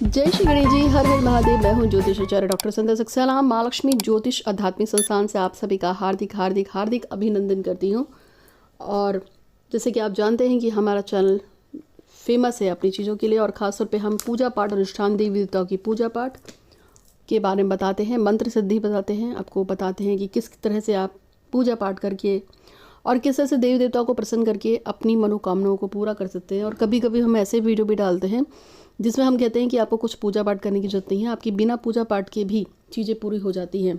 जय श्री गणेश जी, हर हर महादेव। मैं हूँ ज्योतिष आचार्य डॉक्टर संध्या सक्सेना, माँ लक्ष्मी ज्योतिष आध्यात्मिक संस्थान से आप सभी का हार्दिक हार्दिक हार्दिक अभिनंदन करती हूँ। और जैसे कि आप जानते हैं कि हमारा चैनल फेमस है अपनी चीज़ों के लिए, और ख़ासतौर पे हम पूजा पाठ अनुष्ठान देवी देवताओं की पूजा पाठ के बारे में बताते हैं, मंत्र सिद्धि बताते हैं, आपको बताते हैं कि किस तरह से आप पूजा पाठ करके और किस तरह से देवी देवताओं को प्रसन्न करके अपनी मनोकामनाओं को पूरा कर सकते हैं। और कभी कभी हम ऐसे वीडियो भी डालते हैं जिसमें हम कहते हैं कि आपको कुछ पूजा पाठ करने की जरूरत नहीं है, आपकी बिना पूजा पाठ के भी चीज़ें पूरी हो जाती हैं।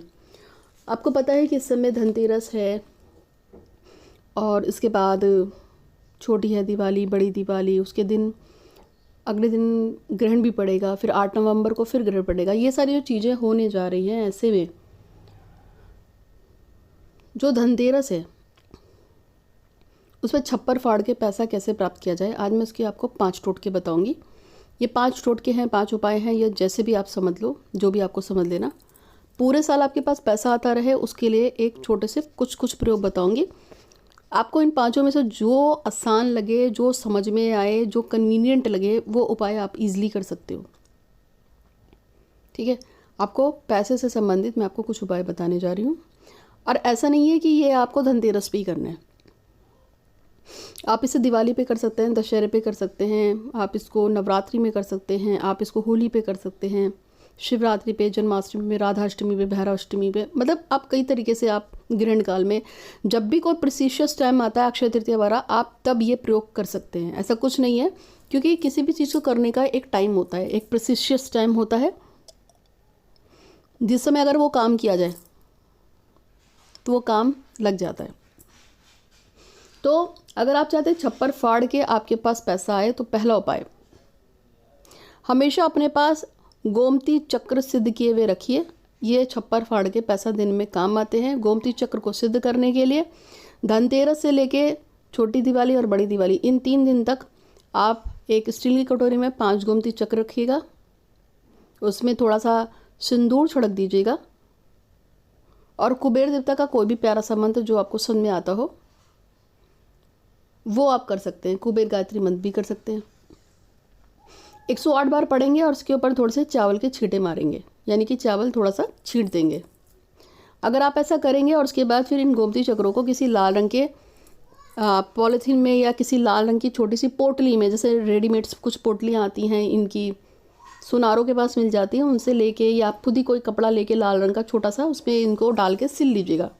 आपको पता है कि इस समय धनतेरस है और इसके बाद छोटी है दिवाली, बड़ी दिवाली, उसके दिन अगले दिन ग्रहण भी पड़ेगा, फिर 8 नवंबर को फिर ग्रहण पड़ेगा। ये सारी जो चीज़ें होने जा रही हैं, ऐसे में जो धनतेरस है उस पर छप्पर फाड़ के पैसा कैसे प्राप्त किया जाए, आज मैं इसके आपको 5 टोटके बताऊंगी। ये 5 टोटके हैं, 5 उपाय हैं, ये जैसे भी आप समझ लो, जो भी आपको समझ लेना। पूरे साल आपके पास पैसा आता रहे उसके लिए एक छोटे से कुछ प्रयोग बताऊंगी। आपको इन 5 में से जो आसान लगे, जो समझ में आए, जो कन्वीनियंट लगे, वो उपाय आप इजीली कर सकते हो। ठीक है, आपको पैसे से संबंधित मैं आपको कुछ उपाय बताने जा रही हूँ। और ऐसा नहीं है कि ये आपको धनतेरस पे ही करना है, आप इसे दिवाली पे कर सकते हैं, दशहरे पे कर सकते हैं, आप इसको नवरात्रि में कर सकते हैं, आप इसको होली पे कर सकते हैं, शिवरात्रि पे, जन्माष्टमी में, राधाष्टमी पे, भैरवाष्टमी पे, मतलब आप कई तरीके से आप ग्रहण काल में जब भी कोई प्रेसिशियस टाइम आता है, अक्षय तृतीया वाला, आप तब ये प्रयोग कर सकते हैं। ऐसा कुछ नहीं है, क्योंकि किसी भी चीज़ को करने का एक टाइम होता है, एक प्रेसिशियस टाइम होता है जिस समय अगर वो काम किया जाए तो वो काम लग जाता है। तो अगर आप चाहते हैं छप्पर फाड़ के आपके पास पैसा आए, तो पहला उपाय, हमेशा अपने पास गोमती चक्र सिद्ध किए हुए रखिए। ये छप्पर फाड़ के पैसा दिन में काम आते हैं। गोमती चक्र को सिद्ध करने के लिए धनतेरस से लेके छोटी दिवाली और बड़ी दिवाली, इन 3 दिन तक आप एक स्टील की कटोरी में 5 गोमती चक्र रखिएगा, उसमें थोड़ा सा सिंदूर छिड़क दीजिएगा, और कुबेर देवता का कोई भी प्यारा सा मंत्र जो आपको समझ में आता हो वो आप कर सकते हैं। कुबेर गायत्री मंत्र भी कर सकते हैं। 108 बार पढ़ेंगे और उसके ऊपर थोड़े से चावल के छींटे मारेंगे, यानी कि चावल थोड़ा सा छींट देंगे। अगर आप ऐसा करेंगे और उसके बाद फिर इन गोमती चक्रों को किसी लाल रंग के पॉलीथीन में या किसी लाल रंग की छोटी सी पोटली में, जैसे रेडीमेड कुछ पोटलियाँ आती हैं, इनकी सुनारों के पास मिल जाती हैं, उनसे लेके, या आप खुद ही कोई कपड़ा लेके लाल रंग का छोटा सा, उसमें इनको डाल के सिल लीजिएगा।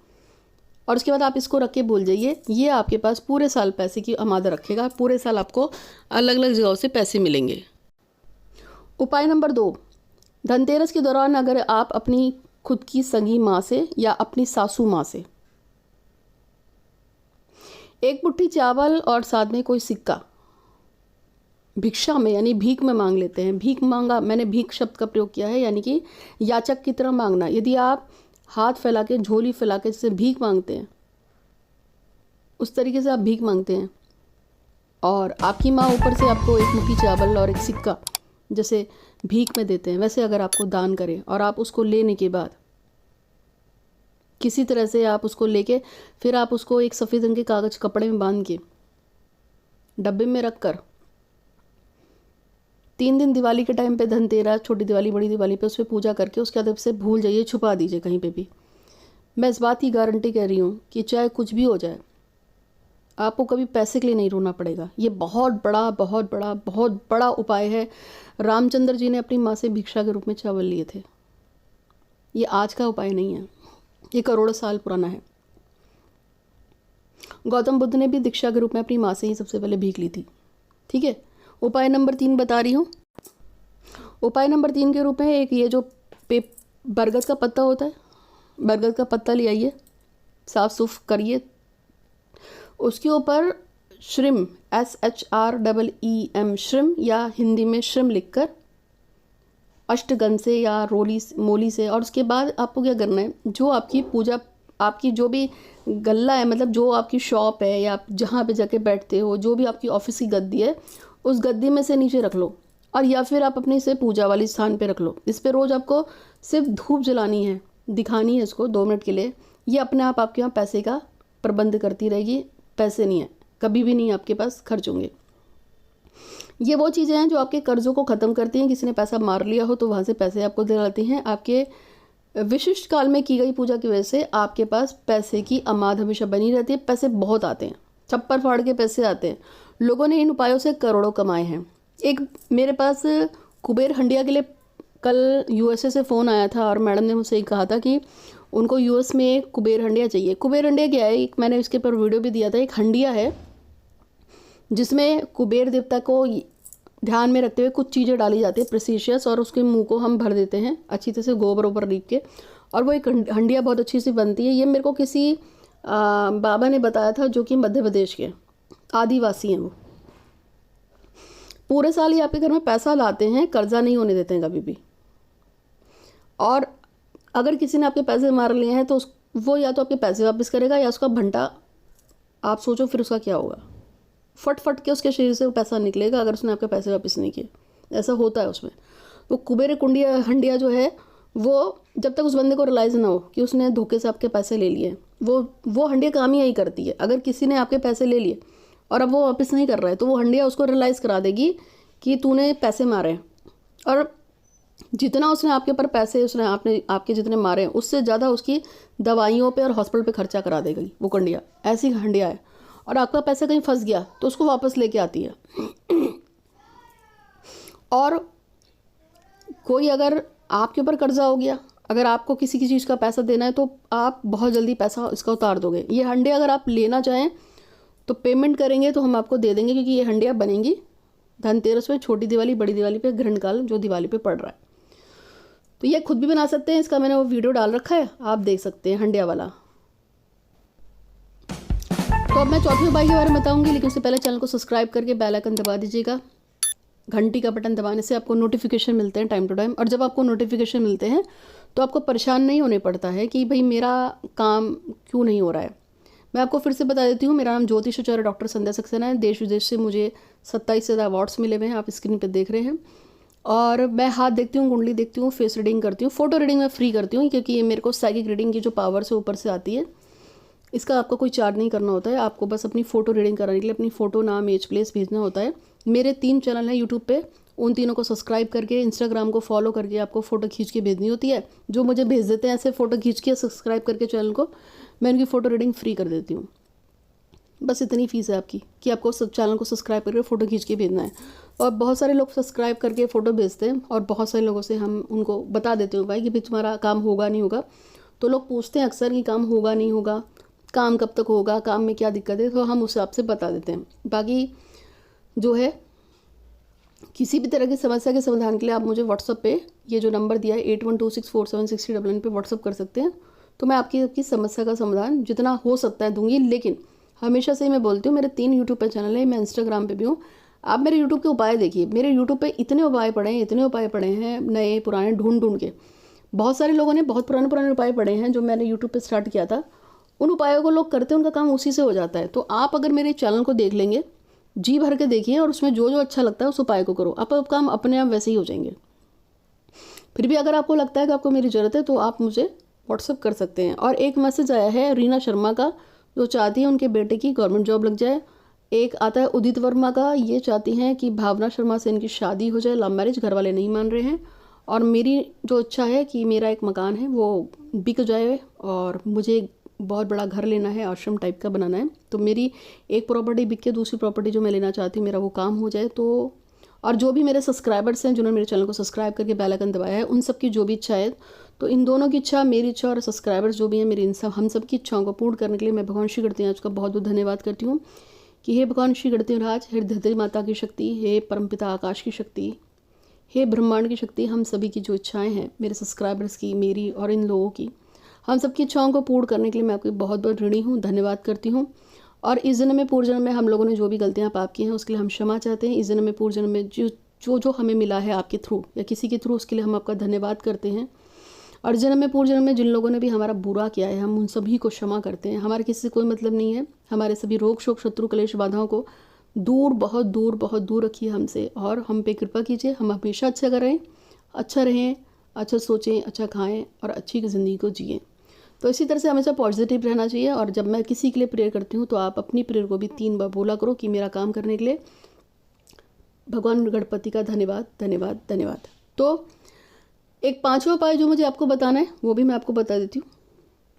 और उसके बाद आप इसको रख के भूल जाइए। ये आपके पास पूरे साल पैसे की आमादा रखेगा, पूरे साल आपको अलग अलग जगहों से पैसे मिलेंगे। उपाय नंबर 2, धनतेरस के दौरान अगर आप अपनी खुद की सगी माँ से या अपनी सासू माँ से एक मुट्ठी चावल और साथ में कोई सिक्का भिक्षा में, यानी भीख में मांग लेते हैं। भीख मांगा, मैंने भीख शब्द का प्रयोग किया है, यानी कि याचक की तरह मांगना। यदि आप हाथ फैला के, झोली फैला के जैसे भीख मांगते हैं, उस तरीके से आप भीख मांगते हैं, और आपकी माँ ऊपर से आपको एक मुट्ठी चावल और एक सिक्का जैसे भीख में देते हैं, वैसे अगर आपको दान करें, और आप उसको लेने के बाद किसी तरह से आप उसको लेके फिर आप उसको एक सफ़ेद रंग के कागज कपड़े में बांध के डब्बे में रख कर 3 दिन दिवाली के टाइम पे, धनतेरस, छोटी दिवाली, बड़ी दिवाली पे, उस पर पूजा करके उसके बाद से भूल जाइए, छुपा दीजिए कहीं पे भी। मैं इस बात की गारंटी कह रही हूँ कि चाहे कुछ भी हो जाए, आपको कभी पैसे के लिए नहीं रोना पड़ेगा। ये बहुत बड़ा बहुत बड़ा बहुत बड़ा उपाय है। रामचंद्र जी ने अपनी माँ से भिक्षा के रूप में चावल लिए थे। ये आज का उपाय नहीं है, ये करोड़ों साल पुराना है। गौतम बुद्ध ने भी दीक्षा के रूप में अपनी माँ से ही सबसे पहले भीख ली थी। ठीक है, उपाय नंबर 3 बता रही हूँ। उपाय नंबर 3 के रूप में एक ये जो बरगद का पत्ता होता है, बरगद का पत्ता ले आइए, साफ सुफ करिए, उसके ऊपर श्रीम, SHREEM, श्रीम या हिंदी में श्रीम लिखकर अष्टगंध से या मोली से, और उसके बाद आपको क्या करना है, जो आपकी पूजा, आपकी जो भी गल्ला है, मतलब जो आपकी शॉप है या आप जहाँ पे जाके बैठते हो, जो भी आपकी ऑफिस की गद्दी है, उस गद्दी में से नीचे रख लो, और या फिर आप अपने से पूजा वाली स्थान पे रख लो। इस पे रोज़ आपको सिर्फ धूप जलानी है, दिखानी है इसको 2 मिनट के लिए। ये अपने आप आपके यहाँ पैसे का प्रबंध करती रहेगी। पैसे नहीं है, कभी भी नहीं आपके पास खर्च होंगे। ये वो चीज़ें हैं जो आपके कर्ज़ों को ख़त्म करती हैं। किसी ने पैसा मार लिया हो तो वहाँ से पैसे आपको दिलाती हैं। आपके विशिष्ट काल में की गई पूजा की वजह से आपके पास पैसे की अमाद हमेशा बनी रहती है। पैसे बहुत आते हैं, छप्पर फाड़ के पैसे आते हैं। लोगों ने इन उपायों से करोड़ों कमाए हैं। एक मेरे पास कुबेर हंडिया के लिए कल यूएसए से फ़ोन आया था और मैडम ने मुझसे कहा था कि उनको यूएस में एक कुबेर हंडिया चाहिए। कुबेर हंडिया क्या है, एक मैंने इसके ऊपर वीडियो भी दिया था। एक हंडिया है जिसमें कुबेर देवता को ध्यान में रखते हुए कुछ चीज़ें डाली जाती है प्रेसिशियस, और उसके मुंह को हम भर देते हैं अच्छी तरह से गोबर ऊपर लीप के, और वो एक हंडिया बहुत अच्छी सी बनती है। ये मेरे को किसी बाबा ने बताया था जो कि मध्य प्रदेश के आदिवासी हैं। वो पूरे साल ही आपके घर में पैसा लाते हैं, कर्जा नहीं होने देते हैं कभी भी। और अगर किसी ने आपके पैसे मार लिए हैं तो वो या तो आपके पैसे वापस करेगा या उसका भंटा, आप सोचो फिर उसका क्या होगा। फट फट के उसके शरीर से वो पैसा निकलेगा अगर उसने आपके पैसे वापस नहीं किए। ऐसा होता है उसमें। वो कुबेर कुंडिया हंडिया जो है वो जब तक उस बंदे को रियलाइज़ ना हो कि उसने धोखे से आपके पैसे ले लिए, वो हंडिया काम ही यही करती है। अगर किसी ने आपके पैसे ले लिए और अब वो वापस नहीं कर रहा है तो वो हंडिया उसको रियलाइज़ करा देगी कि तूने पैसे मारे हैं, और जितना उसने आपके ऊपर पैसे उसने आपके जितने मारे हैं उससे ज़्यादा उसकी दवाइयों पे और हॉस्पिटल पे खर्चा करा देगी वो कंडिया। ऐसी हंडिया है। और आपका पैसा कहीं फंस गया तो उसको वापस लेके आती है। और कोई अगर आपके ऊपर कर्जा हो गया, अगर आपको किसी की चीज़ का पैसा देना है तो आप बहुत जल्दी पैसा इसका उतार दोगे। ये हंडिया अगर आप लेना चाहें तो पेमेंट करेंगे तो हम आपको दे देंगे, क्योंकि ये हंडिया बनेंगी धनतेरस पे, छोटी दिवाली, बड़ी दिवाली पे, ग्रहणकाल जो दिवाली पे पड़ रहा है। तो ये खुद भी बना सकते हैं। इसका मैंने वो वीडियो डाल रखा है, आप देख सकते हैं हंडिया वाला। तो अब मैं चौथे उपाय के बारे में बताऊंगी, लेकिन उससे पहले चैनल को सब्सक्राइब करके बेल आइकन दबा दीजिएगा। घंटी का बटन दबाने से आपको नोटिफिकेशन मिलते हैं टाइम टू टाइम, और जब आपको नोटिफिकेशन मिलते हैं तो आपको परेशान नहीं होने पड़ता है कि भाई मेरा काम क्यों नहीं हो रहा है। मैं आपको फिर से बता देती हूँ, मेरा नाम ज्योतिष आचार्य डॉक्टर संध्या सक्सेना है। देश विदेश से मुझे 27 से ज़्यादा अवार्ड्स मिले हुए हैं, आप स्क्रीन पर देख रहे हैं। और मैं हाथ देखती हूँ, कुंडली देखती हूँ, फेस रीडिंग करती हूँ, फोटो रीडिंग मैं फ्री करती हूँ, क्योंकि ये मेरे को साइकिक रीडिंग की जो पावर से ऊपर से आती है, इसका आपको कोई चार्ज नहीं करना होता है। आपको बस अपनी फ़ोटो रीडिंग कराने के लिए अपनी फ़ोटो, नाम, एज, प्लेस भेजना होता है। मेरे 3 चैनल हैं यूट्यूब पे, उन तीनों को सब्सक्राइब करके, इंस्टाग्राम को फॉलो करके आपको फ़ोटो खींच के भेजनी होती है। जो मुझे भेज देते हैं ऐसे फ़ोटो खींच के सब्सक्राइब करके चैनल को, मैं उनकी फ़ोटो रीडिंग फ्री कर देती हूँ। बस इतनी फ़ीस है आपकी कि आपको सब चैनल को सब्सक्राइब करके फ़ोटो खींच के भेजना है। और बहुत सारे लोग सब्सक्राइब करके फ़ोटो भेजते हैं, और बहुत सारे लोगों से हम उनको बता देते हैं भाई कि भाई तुम्हारा काम होगा नहीं होगा। तो लोग पूछते हैं अक्सर कि काम होगा नहीं होगा, काम कब तक होगा, काम में क्या दिक्कत है, तो हम उस हिसाब से बता देते हैं। बाकी जो है किसी भी तरह की समस्या के समाधान के लिए आप मुझे व्हाट्सअप पे ये जो नंबर दिया है 8126476099 पे व्हाट्सअप कर सकते हैं। तो मैं आपकी समस्या का समाधान जितना हो सकता है दूंगी। लेकिन हमेशा से मैं बोलती हूँ, मेरे 3 यूट्यूब पे चैनल है, मैं इंस्टाग्राम पे भी हूँ। आप मेरे यूट्यूब के उपाय देखिए, मेरे यूट्यूब पे इतने उपाय पड़े हैं नए पुराने ढूंढ के। बहुत सारे लोगों ने बहुत पुराने उपाय पढ़े हैं जो मैंने यूट्यूब पे स्टार्ट किया था। उन उपायों को लोग करते हैं, उनका काम उसी से हो जाता है। तो आप अगर मेरे चैनल को देख लेंगे, जी भर के देखिए, और उसमें जो जो अच्छा लगता है उस उपाय को करो, आपका काम अपने आप वैसे ही हो जाएंगे। फिर भी अगर आपको लगता है कि आपको मेरी ज़रूरत है तो आप मुझे व्हाट्सअप कर सकते हैं। और एक मैसेज आया है रीना शर्मा का, जो चाहती है उनके बेटे की गवर्नमेंट जॉब लग जाए। एक आता है उदित वर्मा का, ये चाहती हैं कि भावना शर्मा से इनकी शादी हो जाए, लव मैरिज, घर वाले नहीं मान रहे हैं। और मेरी जो इच्छा है कि मेरा एक मकान है वो बिक जाए, और मुझे बहुत बड़ा घर लेना है, आश्रम टाइप का बनाना है। तो मेरी एक प्रॉपर्टी बिक के दूसरी प्रॉपर्टी जो मैं लेना चाहती हूँ, मेरा वो काम हो जाए। तो और जो भी मेरे सब्सक्राइबर्स हैं जिन्होंने मेरे चैनल को सब्सक्राइब करके बेल आइकन दबाया है, उन सब की जो भी इच्छा है, तो इन दोनों की इच्छा, मेरी इच्छा और सब्सक्राइबर्स जो भी हैं मेरी, हम सब की इच्छाओं को पूर्ण करने के लिए मैं भगवान श्री गणेश का बहुत बहुत धन्यवाद करती हूँ कि हे भगवान श्री गणेश, हे धरती माता की शक्ति, हे परमपिता आकाश की शक्ति, हे ब्रह्मांड की शक्ति, हम सभी की जो इच्छाएं हैं, मेरे सब्सक्राइबर्स की, मेरी और इन लोगों की, हम सबकी इच्छाओं को पूर्ण करने के लिए मैं आपकी बहुत बहुत ऋणी हूँ, धन्यवाद करती हूँ। और इस जन्म में, पूर्व जन्म में हम लोगों ने जो भी गलतियाँ पाप की हैं उसके लिए हम क्षमा चाहते हैं। इस जन्म में, पूर्व जन्म में जो हमें मिला है आपके थ्रू या किसी के थ्रू, उसके लिए हम आपका धन्यवाद करते हैं। और जन्म में, पूर्व जन्म में जिन लोगों ने भी हमारा बुरा किया है, हम उन सभी को क्षमा करते हैं। हमारे किसी से कोई मतलब नहीं है। हमारे सभी रोग, शोक, शत्रु, कलेश, बाधाओं को दूर, बहुत दूर रखिए हमसे, और हम पे कृपा कीजिए। हम हमेशा अच्छा करें, अच्छा रहें, अच्छा सोचें, अच्छा खाएं और अच्छी ज़िंदगी को जिएं। तो इसी तरह से हमेशा पॉजिटिव रहना चाहिए। और जब मैं किसी के लिए प्रेयर करती हूँ तो आप अपनी प्रेयर को भी 3 बार बोला करो कि मेरा काम करने के लिए भगवान गणपति का धन्यवाद धन्यवाद धन्यवाद। तो एक पांचवा उपाय जो मुझे आपको बताना है वो भी मैं आपको बता देती हूँ।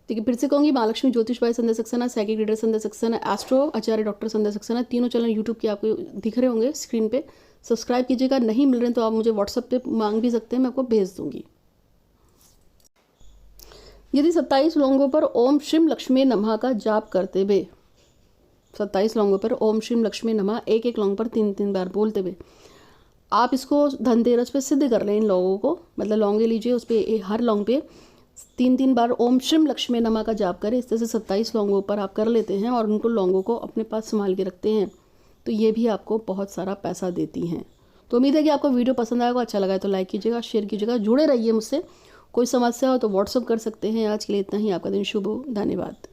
देखिए, फिर से कहूँगी, महालक्ष्मी ज्योतिष भाई संध्या सक्सेना, साइकिक रीडर संध्या सक्सेना, एस्ट्रो आचार्य डॉक्टर संध्या सक्सेना, तीनों चैनल यूट्यूब के आपको दिख रहे होंगे स्क्रीन पे। सब्सक्राइब कीजिएगा, नहीं मिल रहे हैं तो आप मुझे व्हाट्सएप पे मांग भी सकते हैं, मैं आपको भेज दूंगी। यदि 27 लौंगों पर ओम श्रीम लक्ष्मी नमः का जाप करते हुए, 27 लौंगों पर ओम श्रीम लक्ष्मी नमः एक एक लौंग पर 3-3 बार बोलते हुए आप इसको धनतेरस पे सिद्ध कर लें। इन लोगों को मतलब लौंगे लीजिए, उस पर हर लौंग पे 3-3 बार ओम श्रीम लक्ष्मी नमः का जाप करें। इस तरह से 27 लौंगों पर आप कर लेते हैं और उनको लौंगों को अपने पास संभाल के रखते हैं, तो ये भी आपको बहुत सारा पैसा देती हैं। तो उम्मीद है कि आपको वीडियो पसंद आएगा, अच्छा लगा तो लाइक कीजिएगा, शेयर कीजिएगा, जुड़े रहिए मुझसे। कोई समस्या हो तो व्हाट्सअप कर सकते हैं। आज के लिए इतना ही, आपका दिन शुभ हो, धन्यवाद।